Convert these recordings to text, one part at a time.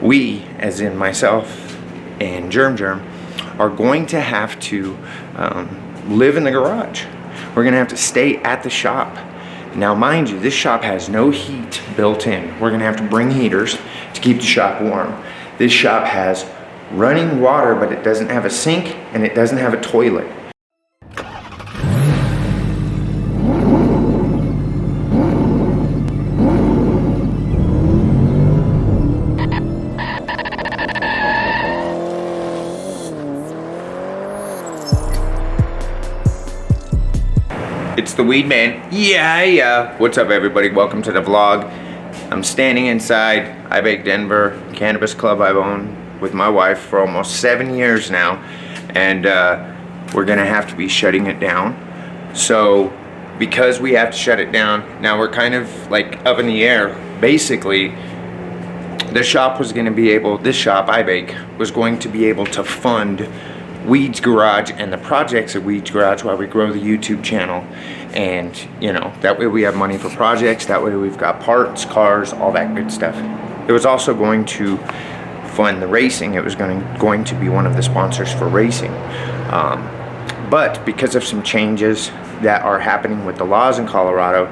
we, as in myself and Germ, are going to have to live in the garage. We're going to have to stay at the shop. Now, mind you, this shop has no heat built in. We're going to have to bring heaters to keep the shop warm. This shop has running water, but it doesn't have a sink and it doesn't have a toilet. It's the Weed Man. Yeah. What's up, everybody? Welcome to the vlog. I'm standing inside iBake Denver Cannabis Club I've owned with my wife for almost 7 years now, and we're gonna have to be shutting it down. So because we have to shut it down, now we're kind of like up in the air. Basically, this shop, iBake, was going to be able to fund Weed's Garage and the projects at Weed's Garage while we grow the YouTube channel. And that way we have money for projects, that way we've got parts, cars, all that good stuff. It was also going to fund the racing. It was going to be one of the sponsors for racing. But because of some changes that are happening with the laws in Colorado,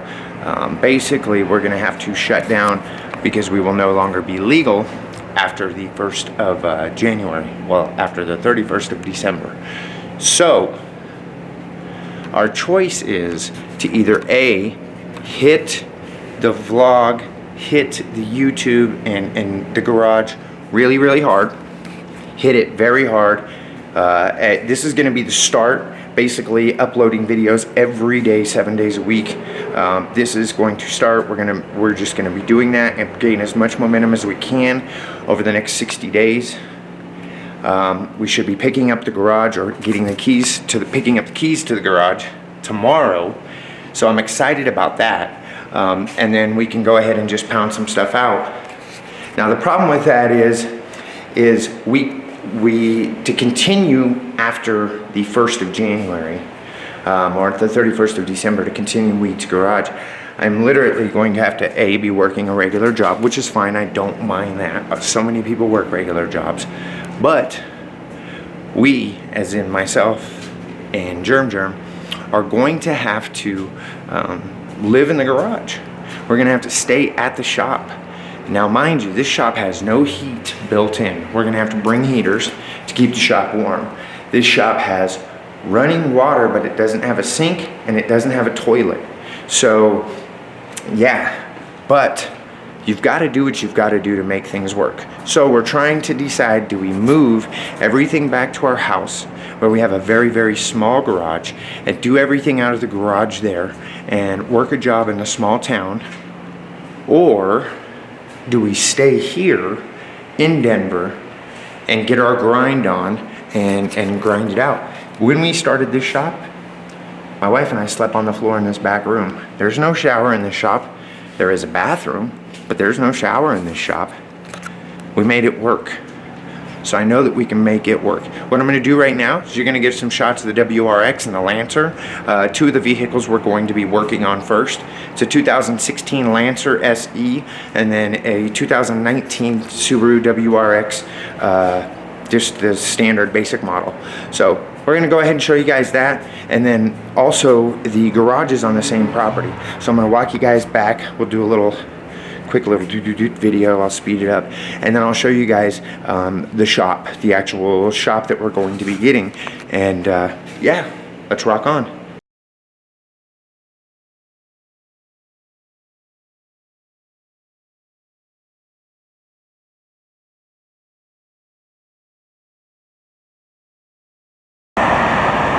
basically we're gonna have to shut down because we will no longer be legal after the 1st of January, well, after the 31st of December. So our choice is to either A, hit the vlog, hit the YouTube and the garage really hard, hit it very hard. This is gonna be the start, basically uploading videos every day, 7 days a week. This is going to start. We're just gonna be doing that and gain as much momentum as we can over the next 60 days. We should be picking up the garage or picking up the keys to the garage tomorrow. So I'm excited about that. And then we can go ahead and just pound some stuff out. Now the problem with that is to continue after the 1st of January or the 31st of December to continue Weed's Garage, I'm literally going to have to A, be working a regular job, which is fine, I don't mind that. So many people work regular jobs. But we, as in myself and Germ, are going to have to live in the garage. We're gonna have to stay at the shop. Now, mind you, this shop has no heat built in. We're gonna have to bring heaters to keep the shop warm. This shop has running water, but it doesn't have a sink and it doesn't have a toilet. So, yeah, but you've gotta do what you've gotta do to make things work. So we're trying to decide, do we move everything back to our house where we have a very small garage and do everything out of the garage there and work a job in a small town, or do we stay here in Denver and get our grind on and grind it out? When we started this shop, my wife and I slept on the floor in this back room. There's no shower in this shop. There is a bathroom, but there's no shower in this shop. We made it work. So I know that we can make it work. What I'm gonna do right now is you're gonna get some shots of the WRX and the Lancer. Two of the vehicles we're going to be working on first. It's a 2016 Lancer SE and then a 2019 Subaru WRX, just the standard basic model. So we're gonna go ahead and show you guys that, and then also the garage is on the same property. So I'm gonna walk you guys back. We'll do a quick little video. I'll speed it up, and then I'll show you guys the shop, the actual shop that we're going to be getting. And yeah, let's rock on.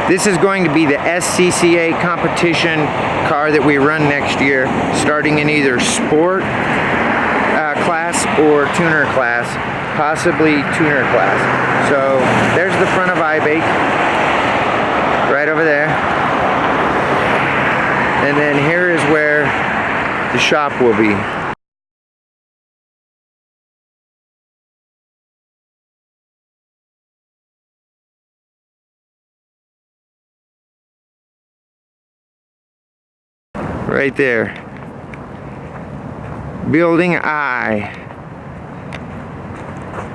This is going to be the SCCA competition car that we run next year, starting in either sport class or tuner class, possibly tuner class. So there's the front of iBake, right over there. And then here is where the shop will be. Right there. Building I.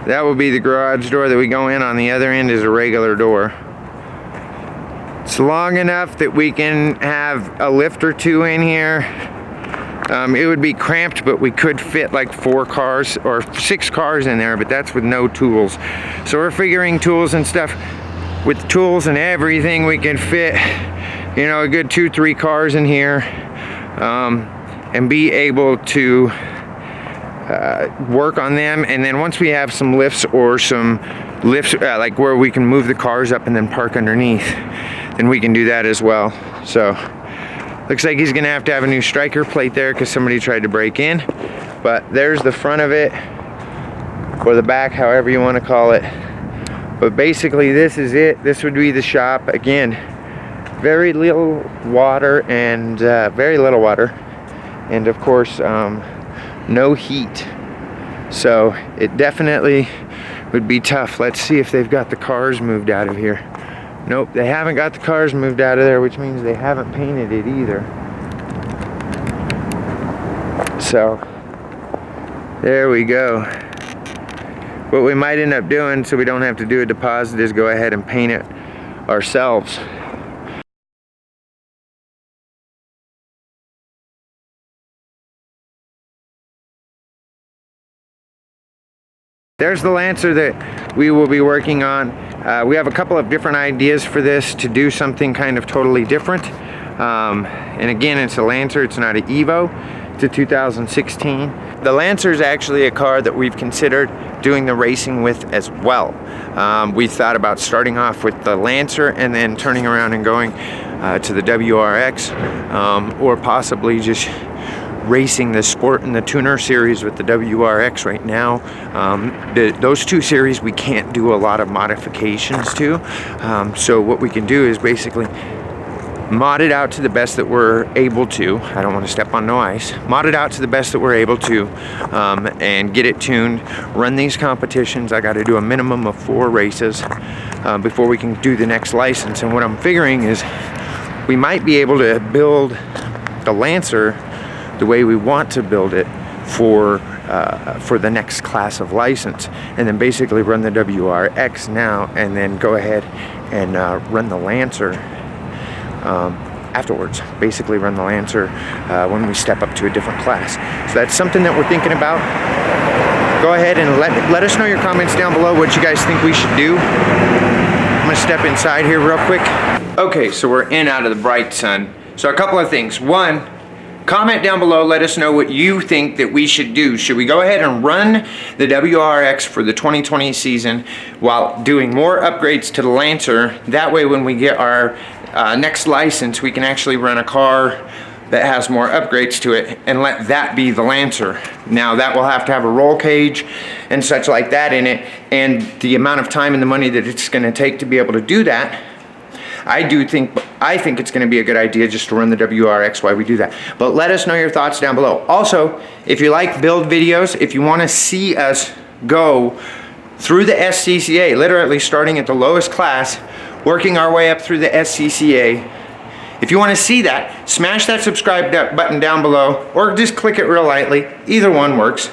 that will be the garage door that we go in. On the other end is a regular door. It's long enough that we can have a lift or two in here. It would be cramped, but we could fit like 4 cars or 6 cars in there, but that's with no tools. So we're figuring tools and stuff. With tools and everything, we can fit, you know, a good 2-3 cars in here, and be able to work on them. And then once we have some lifts or some lifts, like where we can move the cars up and then park underneath, then we can do that as well. So looks like he's gonna have to have a new striker plate there because somebody tried to break in. But there's the front of it, or the back, however you want to call it. But basically this is it. This would be the shop. Again, very little water and and of course no heat. So it definitely would be tough. Let's see if they've got the cars moved out of here. Nope, they haven't got the cars moved out of there, which means they haven't painted it either. So there we go. What we might end up doing, so we don't have to do a deposit, is go ahead and paint it ourselves. There's the Lancer that we will be working on. We have a couple of different ideas for this, to do something kind of totally different. And again, it's a Lancer, it's not an Evo. It's a 2016. The Lancer is actually a car that we've considered doing the racing with as well. We thought about starting off with the Lancer and then turning around and going to the WRX, or possibly just racing the Sport and the Tuner series with the WRX right now. Those 2 series we can't do a lot of modifications to. So what we can do is basically mod it out to the best that we're able to. I don't want to step on no ice. Mod it out to the best that we're able to, and get it tuned. Run these competitions. I got to do a minimum of 4 races before we can do the next license. And what I'm figuring is we might be able to build the Lancer the way we want to build it for the next class of license, and then basically run the WRX now, and then go ahead and run the Lancer afterwards. Basically run the Lancer when we step up to a different class. So that's something that we're thinking about. Go ahead and let us know your comments down below what you guys think we should do. I'm gonna step inside here real quick. Okay, so we're in out of the bright sun. So a couple of things. One, comment down below, let us know what you think that we should do. Should we go ahead and run the WRX for the 2020 season while doing more upgrades to the Lancer? That way when we get our next license, we can actually run a car that has more upgrades to it and let that be the Lancer. Now that will have to have a roll cage and such like that in it, and the amount of time and the money that it's gonna take to be able to do that, I think it's going to be a good idea just to run the WRX while we do that. But let us know your thoughts down below. Also, if you like build videos, if you want to see us go through the SCCA, literally starting at the lowest class, working our way up through the SCCA, if you want to see that, smash that subscribe button down below, or just click it real lightly. Either one works.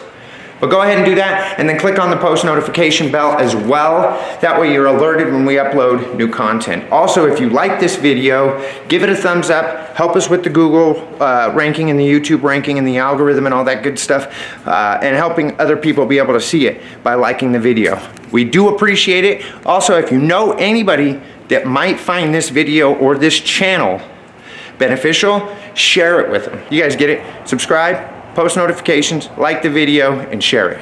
But go ahead and do that, and then click on the post notification bell as well. That way you're alerted when we upload new content. Also, if you like this video, give it a thumbs up. Help us with the Google ranking and the YouTube ranking and the algorithm and all that good stuff, and helping other people be able to see it by liking the video. We do appreciate it. Also, if you know anybody that might find this video or this channel beneficial, share it with them. You guys get it? Subscribe, post notifications, like the video, and share it.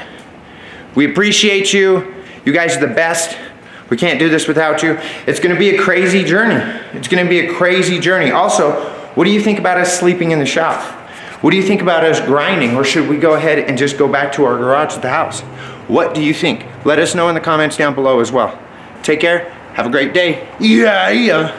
We appreciate you. You guys are the best. We can't do this without you. It's gonna be a crazy journey. It's gonna be a crazy journey. Also, what do you think about us sleeping in the shop? What do you think about us grinding, or should we go ahead and just go back to our garage at the house? What do you think? Let us know in the comments down below as well. Take care. Have a great day. Yeah.